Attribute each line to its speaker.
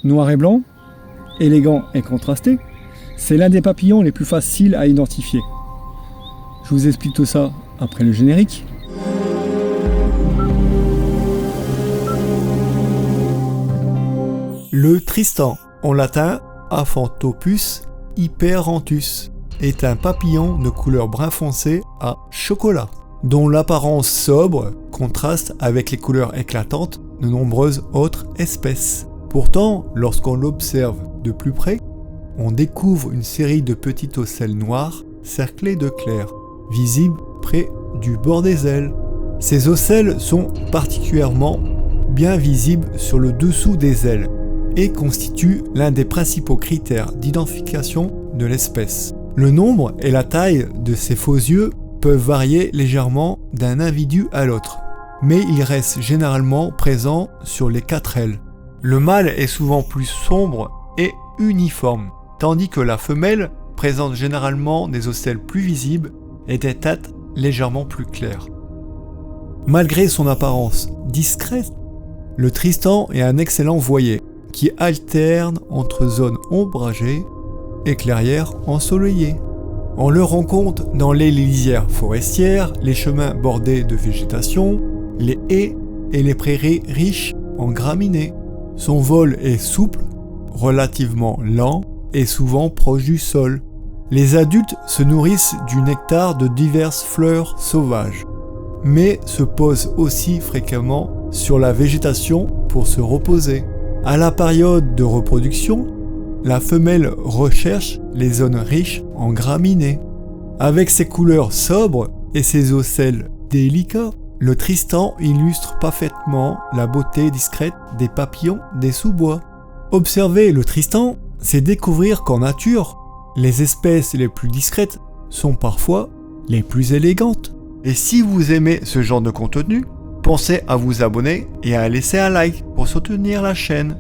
Speaker 1: Noir et blanc, élégant et contrasté, c'est l'un des papillons les plus faciles à identifier. Je vous explique tout ça après le générique.
Speaker 2: Le tristan, en latin Aphantopus hyperanthus, est un papillon de couleur brun foncé à chocolat, dont l'apparence sobre contraste avec les couleurs éclatantes de nombreuses autres espèces. Pourtant, lorsqu'on l'observe de plus près, on découvre une série de petits ocelles noirs cerclés de clair, visibles près du bord des ailes. Ces ocelles sont particulièrement bien visibles sur le dessous des ailes et constituent l'un des principaux critères d'identification de l'espèce. Le nombre et la taille de ces faux yeux peuvent varier légèrement d'un individu à l'autre, mais ils restent généralement présents sur les 4 ailes. Le mâle est souvent plus sombre et uniforme, tandis que la femelle présente généralement des ocelles plus visibles et des têtes légèrement plus claires. Malgré son apparence discrète, le tristan est un excellent voyer qui alterne entre zones ombragées et clairières ensoleillées. On le rencontre dans les lisières forestières, les chemins bordés de végétation, les haies et les prairies riches en graminées. Son vol est souple, relativement lent et souvent proche du sol. Les adultes se nourrissent du nectar de diverses fleurs sauvages, mais se posent aussi fréquemment sur la végétation pour se reposer. À la période de reproduction, la femelle recherche les zones riches en graminées. Avec ses couleurs sobres et ses ocelles délicats, le tristan illustre parfaitement la beauté discrète des papillons des sous-bois. Observer le tristan, c'est découvrir qu'en nature, les espèces les plus discrètes sont parfois les plus élégantes. Et si vous aimez ce genre de contenu, pensez à vous abonner et à laisser un like pour soutenir la chaîne.